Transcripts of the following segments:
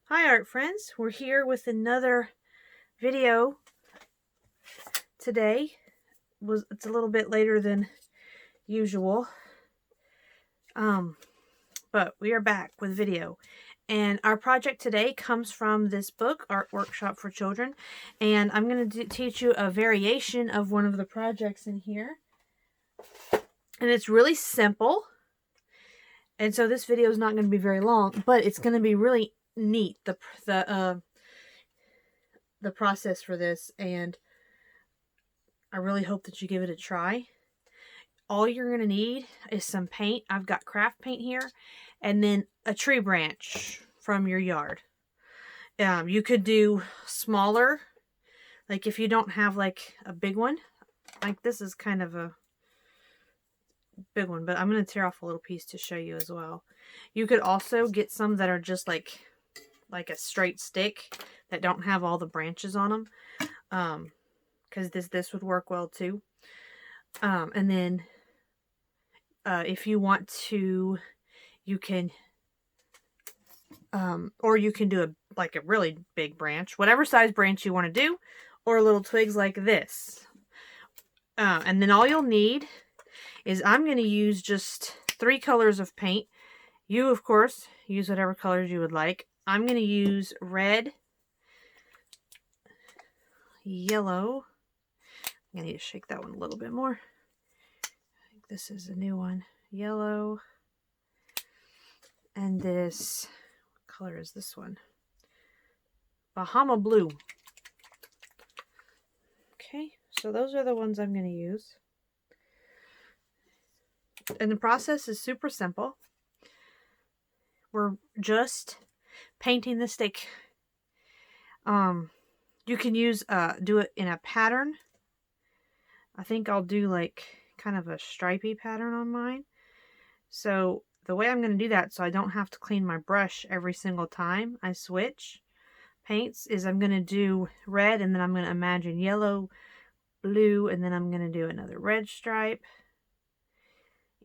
Hi art friends, we're here with another video today. It's a little bit later than usual, but we are back with video. And our project today comes from this book, Art Workshop for Children, and I'm going to teach you a variation of one of the projects in here. And it's really simple, and so this video is not going to be very long, but it's going to be really neat, the process for this, and I really hope that you give it a try. All you're going to need is some paint. I've got craft paint here, and then a tree branch from your yard. You could do smaller, like if you don't have like a big one, like this is kind of a big one, but I'm going to tear off a little piece to show you as well. You could also get some that are just like a straight stick that don't have all the branches on them, because this would work well too. And then if you want to, you can or you can do a really big branch, whatever size branch you want to do, or little twigs like this. And then all you'll need is, I'm going to use just 3 colors of paint. You, of course, use whatever colors you would like. I'm going to use red, yellow. I need to shake that one a little bit more. I think this is a new one. Yellow. And this, what color is this one? Bahama blue. Okay, so those are the ones I'm going to use. And the process is super simple. We're just painting the stick. You can use do it in a pattern. I think I'll do like kind of a stripy pattern on mine. So the way I'm going to do that, so I don't have to clean my brush every single time I switch paints, is I'm going to do red, and then I'm going to imagine yellow, blue, and then I'm going to do another red stripe.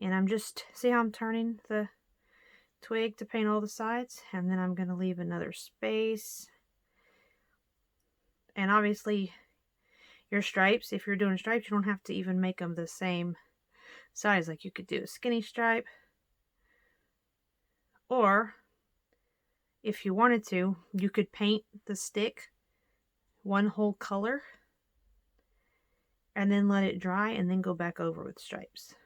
And I'm just, see how I'm turning the twig to paint all the sides, and then I'm going to leave another space. And obviously your stripes, if you're doing stripes, you don't have to even make them the same size. Like you could do a skinny stripe, or if you wanted to, you could paint the stick one whole color and then let it dry and then go back over with stripes.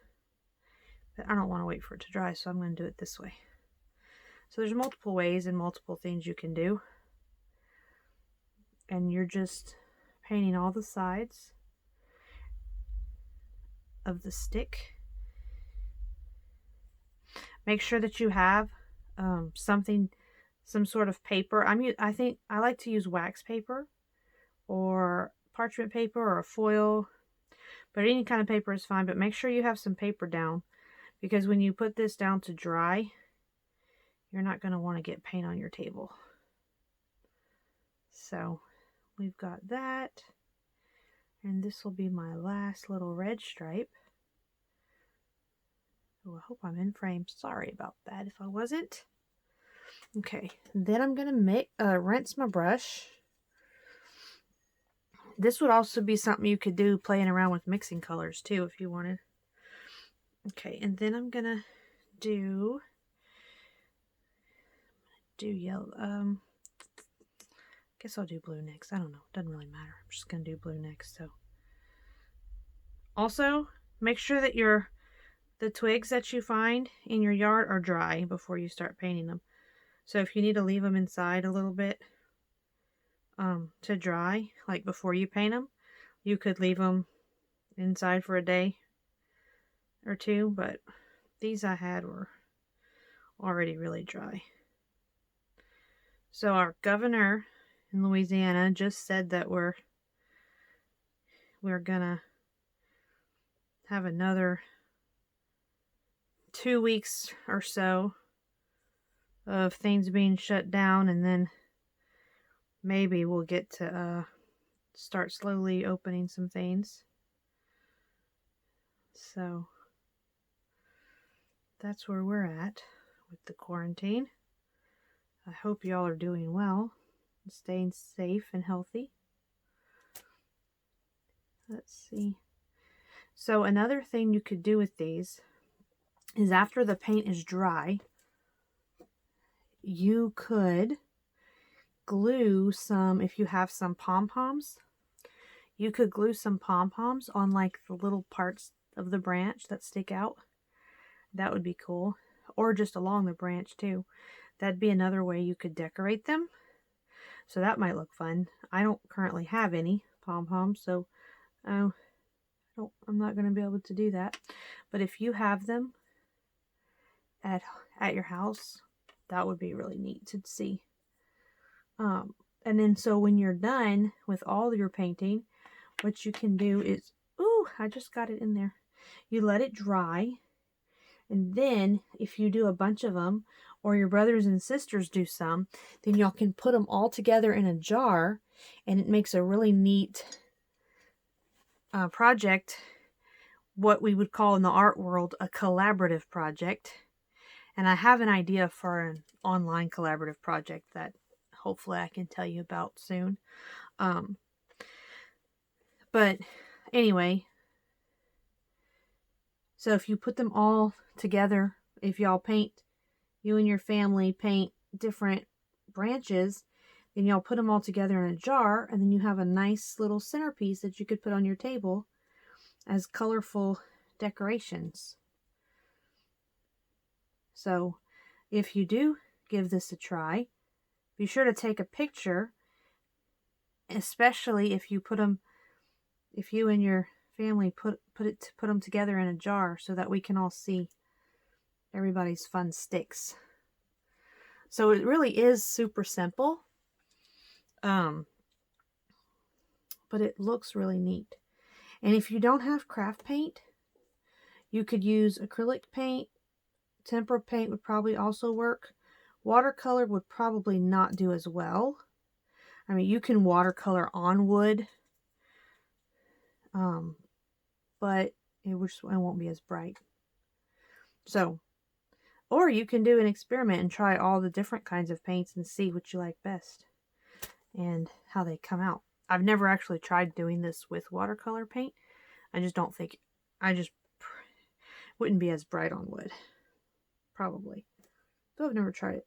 But I don't want to wait for it to dry, so I'm going to do it this way. So there's multiple ways and multiple things you can do. And you're just painting all the sides of the stick. Make sure that you have some sort of paper. I think I like to use wax paper or parchment paper or a foil, but any kind of paper is fine. But make sure you have some paper down, because when you put this down to dry, you're not going to want to get paint on your table. So we've got that, and this will be my last little red stripe. Oh, I hope I'm in frame. Sorry about that if I wasn't. Okay, then I'm going to rinse my brush. This would also be something you could do playing around with mixing colors too if you wanted. Okay, and then I'm going to do yellow. Guess I'll do blue next. I don't know. Doesn't really matter. I'm just going to do blue next. So also, make sure that the twigs that you find in your yard are dry before you start painting them. So if you need to leave them inside a little bit to dry, like before you paint them, you could leave them inside for a day or two, but these I had were already really dry. So our governor in Louisiana just said that we're gonna have another 2 weeks or so of things being shut down, and then maybe we'll get to start slowly opening some things. So that's where we're at with the quarantine. I hope y'all are doing well, staying safe and healthy. Let's see. So another thing you could do with these is after the paint is dry, you could glue some, if you have some pom-poms, you could glue some pom-poms on like the little parts of the branch that stick out. That would be cool. Or just along the branch too. That'd be another way you could decorate them. So that might look fun. I don't currently have any pom-poms, so I'm not going to be able to do that. But if you have them at your house, that would be really neat to see. And then so when you're done with all your painting, what you can do is, ooh, I just got it in there. You let it dry. And then if you do a bunch of them, or your brothers and sisters do some, then y'all can put them all together in a jar, and it makes a really neat project, what we would call in the art world a collaborative project. And I have an idea for an online collaborative project that hopefully I can tell you about soon. But anyway, so if you put them all together, if y'all paint, you and your family paint different branches, then y'all put them all together in a jar, and then you have a nice little centerpiece that you could put on your table as colorful decorations. So if you do give this a try, be sure to take a picture, especially if you put them, if you and your family put them together in a jar, so that we can all see everybody's fun sticks. So it really is super simple, but it looks really neat. And if you don't have craft paint, you could use acrylic paint. Tempera paint would probably also work. Watercolor would probably not do as well. I mean, you can watercolor on wood, but it won't be as bright. So, or you can do an experiment and try all the different kinds of paints and see what you like best and how they come out. I've never actually tried doing this with watercolor paint. I just wouldn't be as bright on wood. Probably. Though I've never tried it.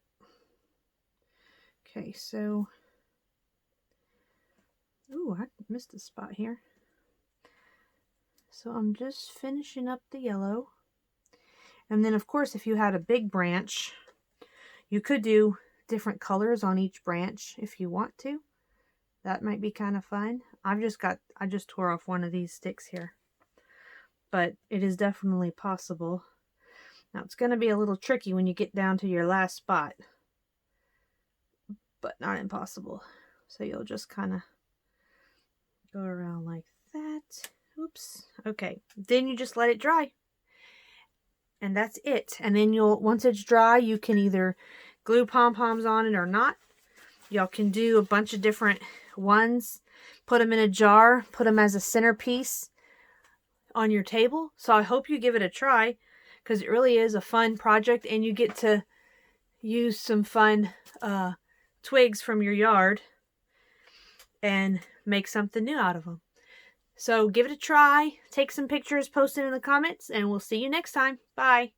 Okay, so... Ooh, I missed a spot here. So I'm just finishing up the yellow. And then, of course, if you had a big branch, you could do different colors on each branch if you want to. That might be kind of fun. I just tore off one of these sticks here. But it is definitely possible. Now, it's going to be a little tricky when you get down to your last spot. But not impossible. So you'll just kind of go around like that. Oops. Okay. Then you just let it dry. And that's it. And then once it's dry, you can either glue pom-poms on it or not. Y'all can do a bunch of different ones. Put them in a jar. Put them as a centerpiece on your table. So I hope you give it a try, because it really is a fun project, and you get to use some fun twigs from your yard and make something new out of them. So give it a try, take some pictures, post it in the comments, and we'll see you next time. Bye.